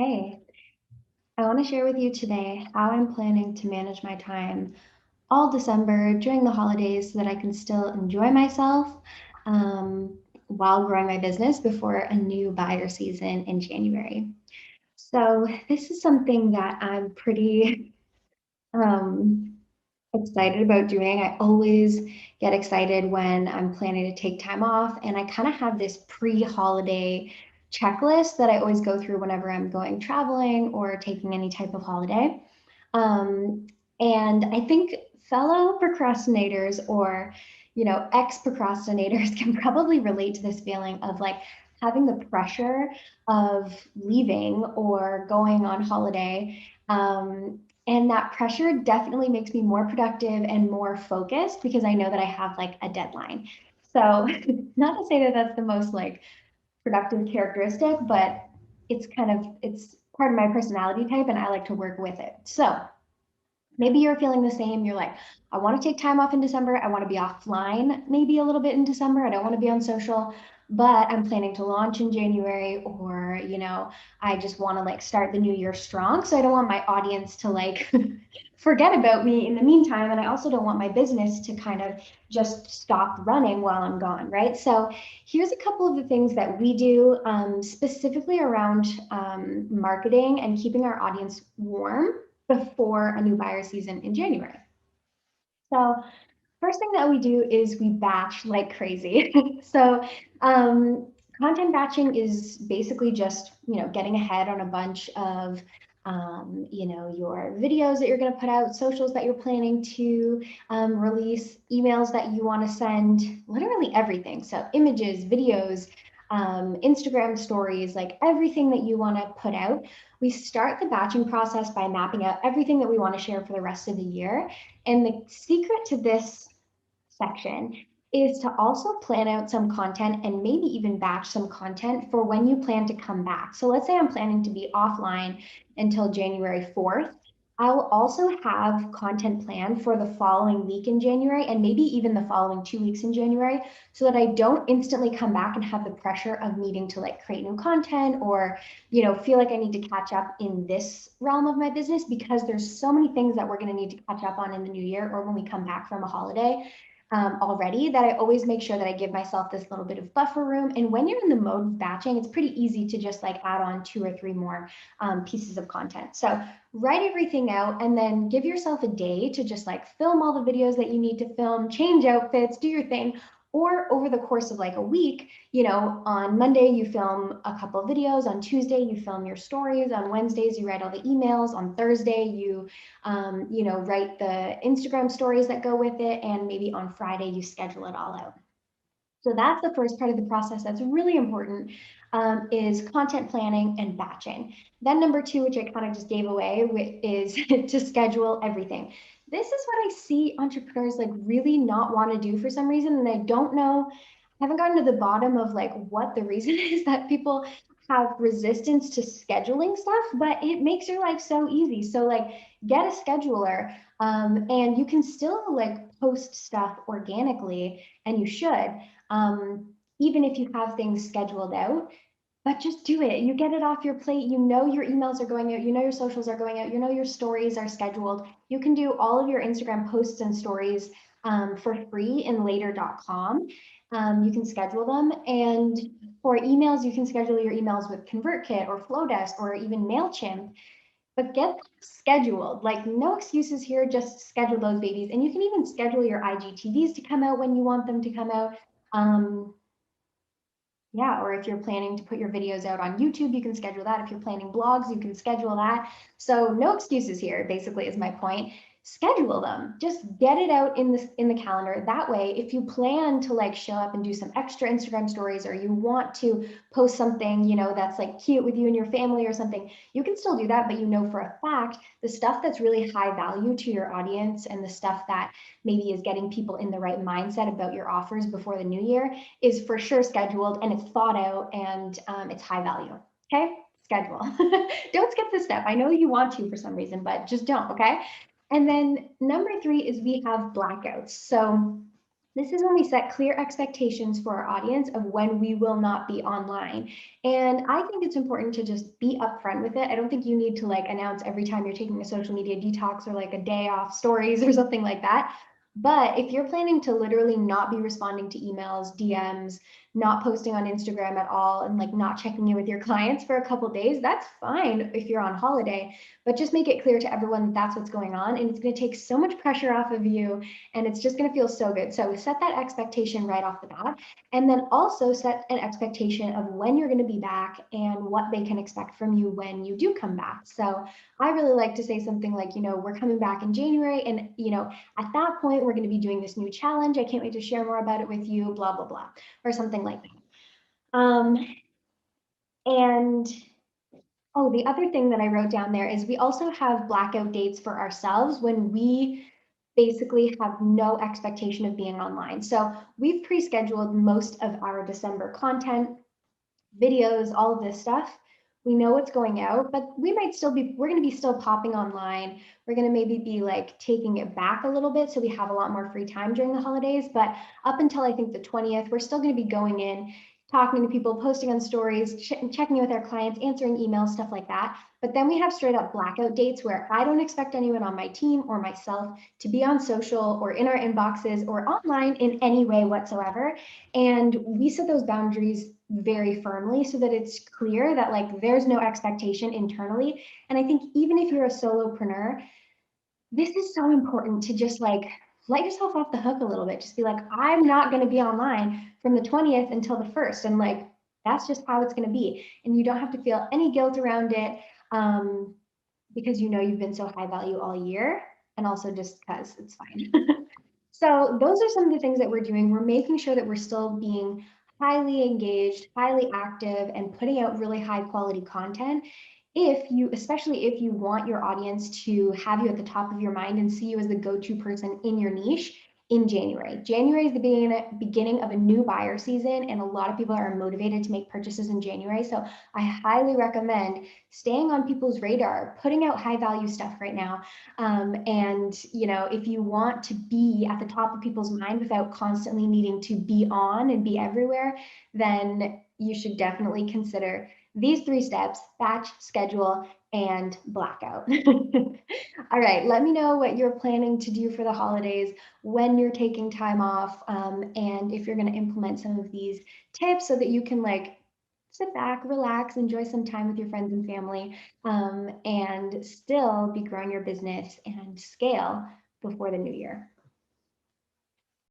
Hey, I want to share with you today how I'm planning to manage my time all December during the holidays so that I can still enjoy myself while growing my business before a new buyer season in January. So, this is something that I'm pretty um, excited about doing. I always get excited when I'm planning to take time off, and I kind of have this pre-holiday checklist that I always go through whenever I'm going traveling or taking any type of holiday. Um, and I think fellow procrastinators or, ex-procrastinators can probably relate to this feeling of like having the pressure of leaving or going on holiday. And that pressure definitely makes me more productive and more focused because I know that I have like a deadline. So, not to say that that's the most like productive characteristic, but it's part of my personality type and I like to work with it. So, maybe you're feeling the same. You're like, I want to take time off in December. I want to be offline maybe a little bit in December. I don't want to be on social, but I'm planning to launch in January or, I just want to like start the new year strong. So I don't want my audience to like forget about me in the meantime. And I also don't want my business to kind of just stop running while I'm gone, right? So here's a couple of the things that we do specifically around marketing and keeping our audience warm before a new buyer season in January. So first thing that we do is we batch like crazy. So um, content batching is basically just getting ahead on a bunch of your videos that you're going to put out, socials that you're planning to release, emails that you want to send, literally everything. So images, videos, Instagram stories, like everything that you want to put out. We start the batching process by mapping out everything that we want to share for the rest of the year. And the secret to this section is to also plan out some content and maybe even batch some content for when you plan to come back. So let's say I'm planning to be offline until January 4th. I'll also have content planned for the following week in January and maybe even the following 2 weeks in January so that I don't instantly come back and have the pressure of needing to like create new content or, feel like I need to catch up in this realm of my business because there's so many things that we're going to need to catch up on in the new year or when we come back from a holiday already that I always make sure that I give myself this little bit of buffer room. And when you're in the mode of batching, it's pretty easy to just like add on 2 or 3 more pieces of content. So write everything out and then give yourself a day to just like film all the videos that you need to film, change outfits, do your thing. Or over the course of like a week, on Monday you film a couple of videos, on Tuesday you film your stories, on Wednesdays you write all the emails, on Thursday you write the Instagram stories that go with it, and maybe on Friday you schedule it all out. So that's the first part of the process that's really important is content planning and batching. Then number two, which I kind of just gave away, is to schedule everything. This is what I see entrepreneurs like really not want to do for some reason, and I don't know. I haven't gotten to the bottom of like what the reason is that people have resistance to scheduling stuff, but it makes your life so easy. So like get a scheduler and you can still like post stuff organically and you should even if you have things scheduled out, but just do it. You get it off your plate. You know your emails are going out. You know your socials are going out. You know your stories are scheduled. You can do all of your Instagram posts and stories for free in later.com. You can schedule them. And for emails, you can schedule your emails with ConvertKit or Flowdesk or even MailChimp. But get them scheduled. Like no excuses here, just schedule those babies. And you can even schedule your IGTVs to come out when you want them to come out. Um, yeah, or if you're planning to put your videos out on YouTube, you can schedule that. If you're planning blogs, you can schedule that. So no excuses here, basically, is my point. Schedule them. Just get it out in the calendar. That way, if you plan to like show up and do some extra Instagram stories or you want to post something, that's like cute with you and your family or something, you can still do that, but you know for a fact the stuff that's really high value to your audience and the stuff that maybe is getting people in the right mindset about your offers before the new year is for sure scheduled and it's thought out and it's high value. Okay, schedule. Don't skip this step. I know you want to for some reason, but just don't. Okay. And then number three is we have blackouts. So This is when we set clear expectations for our audience of when we will not be online. And I think it's important to just be upfront with it. I don't think you need to like announce every time you're taking a social media detox or like a day off stories or something like that. But if you're planning to literally not be responding to emails, DMs, not posting on Instagram at all, and like not checking in with your clients for a couple days, that's fine if you're on holiday. But just make it clear to everyone that that's what's going on. And it's going to take so much pressure off of you, and it's just going to feel so good. So set that expectation right off the bat, and then also set an expectation of when you're going to be back and what they can expect from you when you do come back. So I really like to say something like, we're coming back in January, and at that point we're going to be doing this new challenge. I can't wait to share more about it with you, blah blah blah, or something like that. And oh, the other thing that I wrote down there is we also have blackout dates for ourselves when we basically have no expectation of being online. So we've pre-scheduled most of our December content, videos, all of this stuff. We know what's going out, but we're going to be still popping online. We're going to maybe be like taking it back a little bit so we have a lot more free time during the holidays. But up until I think the 20th, we're still going to be going in, talking to people, posting on stories, checking in with our clients, answering emails, stuff like that. But then we have straight up blackout dates where I don't expect anyone on my team or myself to be on social or in our inboxes or online in any way whatsoever. And we set those boundaries very firmly so that it's clear that like there's no expectation internally. And I think even if you're a solopreneur, this is so important to just like let yourself off the hook a little bit. Just be like, I'm not going to be online from the 20th until the 1st. And like, that's just how it's going to be. And you don't have to feel any guilt around it, because you've been so high value all year, and also just because it's fine. So those are some of the things that we're doing. We're making sure that we're still being highly engaged, highly active, and putting out really high quality content. Especially if you want your audience to have you at the top of your mind and see you as the go-to person in your niche in January. January is the beginning of a new buyer season, and a lot of people are motivated to make purchases in January. So I highly recommend staying on people's radar, putting out high value stuff right now. And if you want to be at the top of people's mind without constantly needing to be on and be everywhere, then you should definitely consider these 3 steps: batch, schedule, and blackout. All right, let me know what you're planning to do for the holidays, when you're taking time off, and if you're going to implement some of these tips so that you can like sit back, relax, enjoy some time with your friends and family, and still be growing your business and scale before the new year.